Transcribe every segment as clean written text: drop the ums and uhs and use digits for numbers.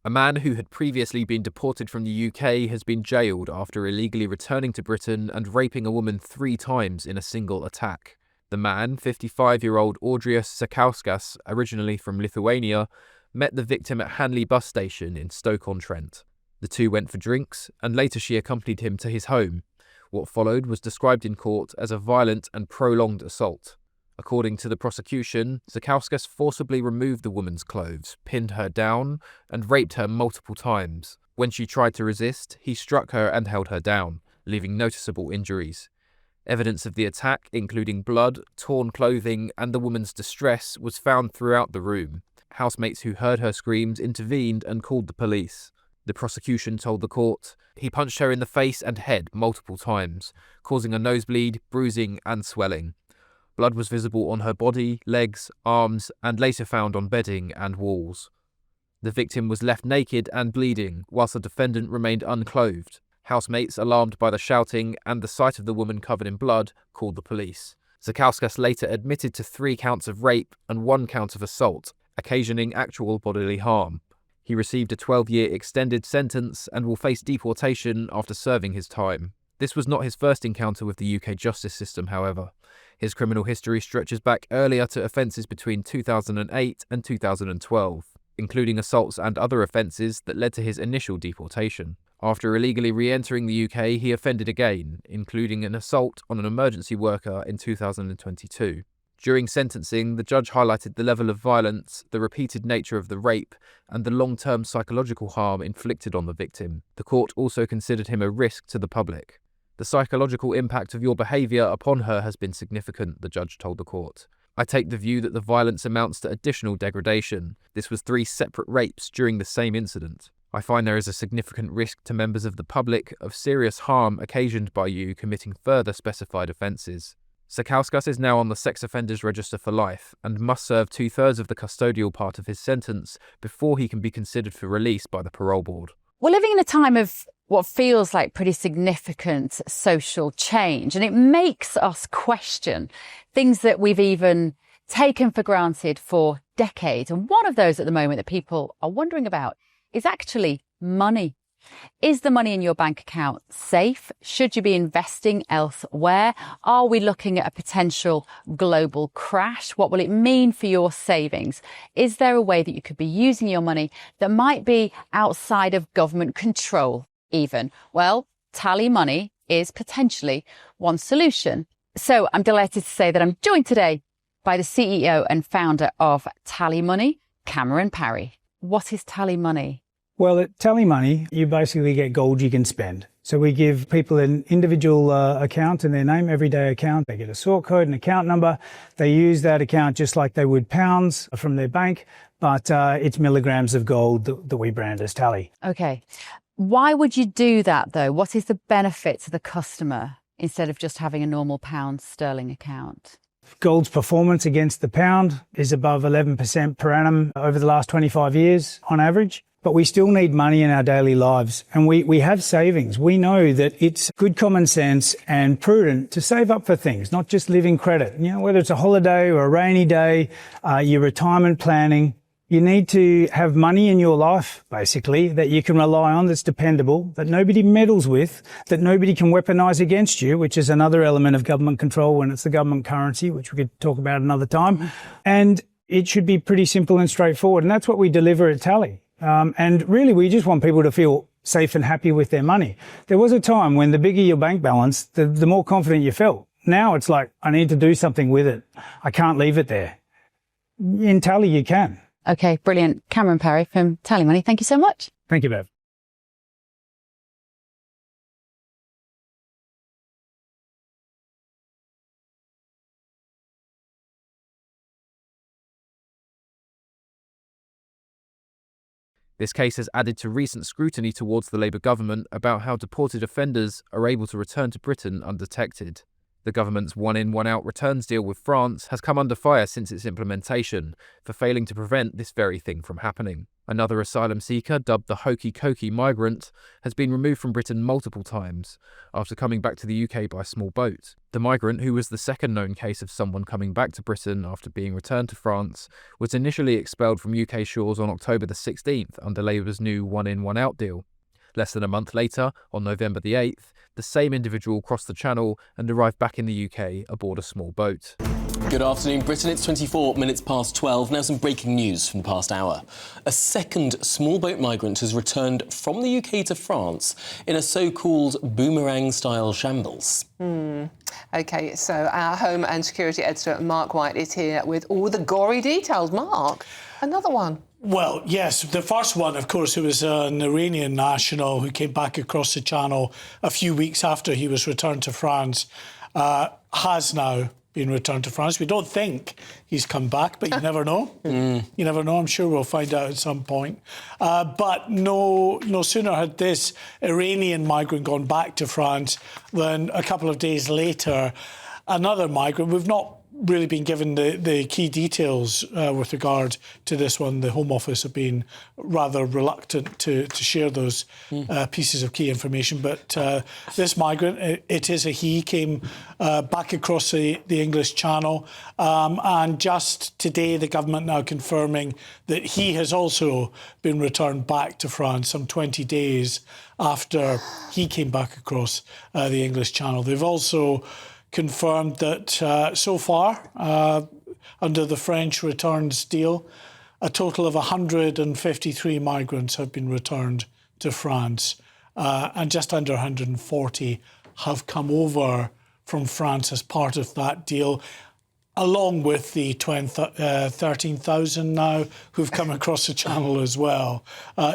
A man who had previously been deported from the UK has been jailed after illegally returning to Britain and raping a woman 3 times in a single attack. The man, 55-year-old Audrius Zukauskas, originally from Lithuania, met the victim at Hanley bus station in Stoke-on-Trent. The two went for drinks, and later she accompanied him to his home. What followed was described in court as a violent and prolonged assault. According to the prosecution, Zukauskas forcibly removed the woman's clothes, pinned her down, and raped her multiple times. When she tried to resist, he struck her and held her down, leaving noticeable injuries. Evidence of the attack, including blood, torn clothing, and the woman's distress, was found throughout the room. Housemates who heard her screams intervened and called the police. The prosecution told the court, "He punched her in the face and head multiple times, causing a nosebleed, bruising, and swelling. Blood was visible on her body, legs, arms, and later found on bedding and walls. The victim was left naked and bleeding, whilst the defendant remained unclothed. Housemates, alarmed by the shouting and the sight of the woman covered in blood, called the police. Zukauskas later admitted to 3 counts of rape and 1 count of assault, occasioning actual bodily harm. He received a 12-year extended sentence and will face deportation after serving his time. This was not his first encounter with the UK justice system, however. His criminal history stretches back earlier to offences between 2008 and 2012, including assaults and other offences that led to his initial deportation. After illegally re-entering the UK, he offended again, including an assault on an emergency worker in 2022. During sentencing, the judge highlighted the level of violence, the repeated nature of the rape, and the long-term psychological harm inflicted on the victim. The court also considered him a risk to the public. "The psychological impact of your behaviour upon her has been significant," the judge told the court. "I take the view that the violence amounts to additional degradation. This was 3 separate rapes during the same incident. I find there is a significant risk to members of the public of serious harm occasioned by you committing further specified offences." Zukauskas is now on the sex offenders register for life and must serve 2/3 of the custodial part of his sentence before he can be considered for release by the parole board. We're living in a time of what feels like pretty significant social change, and it makes us question things that we've even taken for granted for decades. And one of those at the moment that people are wondering about is actually money. Is the money in your bank account safe? Should you be investing elsewhere? Are we looking at a potential global crash? What will it mean for your savings? Is there a way that you could be using your money that might be outside of government control even? Well, TallyMoney is potentially one solution. So I'm delighted to say that I'm joined today by the CEO and founder of TallyMoney, Cameron Parry. What is TallyMoney? Well, at TallyMoney, you basically get gold you can spend. So we give people an individual account in their name, everyday account. They get a sort code, an account number. They use that account just like they would pounds from their bank, but it's milligrams of gold that we brand as Tally. Okay. Why would you do that, though? What is the benefit to the customer instead of just having a normal pound sterling account? Gold's performance against the pound is above 11% per annum over the last 25 years on average. But we still need money in our daily lives, and we have savings. We know that it's good common sense and prudent to save up for things, not just live in credit. You know, whether it's a holiday or a rainy day, your retirement planning, you need to have money in your life, basically, that you can rely on, that's dependable, that nobody meddles with, that nobody can weaponise against you, which is another element of government control when it's the government currency, which we could talk about another time. And it should be pretty simple and straightforward, and that's what we deliver at Tally. And really, we just want people to feel safe and happy with their money. There was a time when the bigger your bank balance, the more confident you felt. Now it's like, I need to do something with it. I can't leave it there. In Tally, you can. Okay, brilliant. Cameron Parry from TallyMoney, thank you so much. Thank you, Bev. This case has added to recent scrutiny towards the Labour government about how deported offenders are able to return to Britain undetected. The government's one-in, one-out returns deal with France has come under fire since its implementation for failing to prevent this very thing from happening. Another asylum seeker, dubbed the Hokey Cokey Migrant, has been removed from Britain multiple times after coming back to the UK by small boat. The Migrant, who was the second known case of someone coming back to Britain after being returned to France, was initially expelled from UK shores on October the 16th under Labour's new one-in, one-out deal. Less than a month later, on November the 8th, the same individual crossed the Channel and arrived back in the UK aboard a small boat. Good afternoon, Britain. It's 24 minutes past 12. Now some breaking news from the past hour. A second small boat migrant has returned from the UK to France in a so-called boomerang-style shambles. OK, so our Home and Security editor, Mark White, is here with all the gory details. Mark, another one. Well, yes, the first one, of course, it was an Iranian national who came back across the Channel a few weeks after he was returned to France, has now been returned to France. We don't think he's come back, but you never know. You never know. I'm sure we'll find out at some point. But no sooner had this Iranian migrant gone back to France than a couple of days later, another migrant. We've not really been given the key details with regard to this one. The Home Office have been rather reluctant to share those pieces of key information. But this migrant, it is a he, came back across the English Channel. And just today, the government now confirming that he has also been returned back to France some 20 days after he came back across the English Channel. They've also confirmed that so far, under the French returns deal, a total of 153 migrants have been returned to France, and just under 140 have come over from France as part of that deal, along with the 13,000 now who've come across the Channel as well,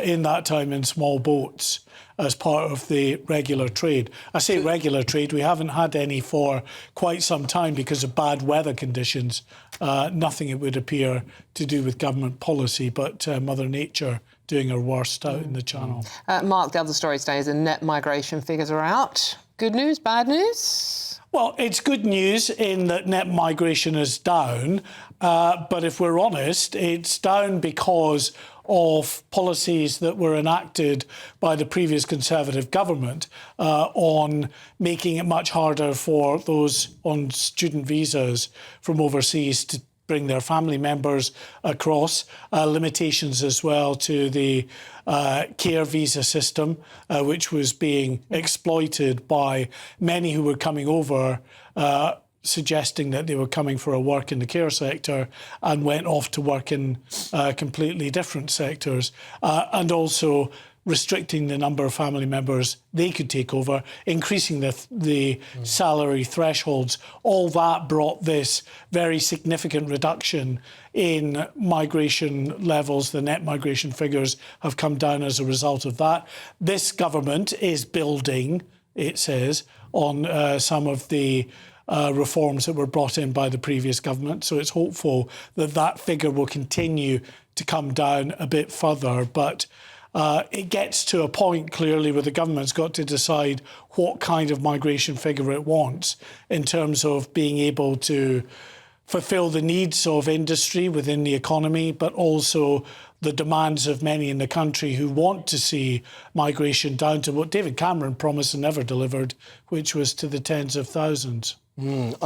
in that time in small boats as part of the regular trade. I say regular trade, we haven't had any for quite some time because of bad weather conditions. Nothing, it would appear, to do with government policy, but Mother Nature doing her worst out in the Channel. Mark, the other story today is the net migration figures are out. Good news, bad news? Well, it's good news in that net migration is down, but if we're honest, it's down because of policies that were enacted by the previous Conservative government on making it much harder for those on student visas from overseas to bring their family members across, limitations as well to the care visa system, which was being exploited by many who were coming over, suggesting that they were coming for a work in the care sector and went off to work in completely different sectors, and also restricting the number of family members they could take over, increasing the salary thresholds. All that brought this very significant reduction in migration levels. The net migration figures have come down as a result of that. This government is building, it says, on some of the reforms that were brought in by the previous government. So it's hopeful that that figure will continue to come down a bit further. But it gets to a point, clearly, where the government's got to decide what kind of migration figure it wants in terms of being able to fulfil the needs of industry within the economy, but also the demands of many in the country who want to see migration down to what David Cameron promised and never delivered, which was to the tens of thousands.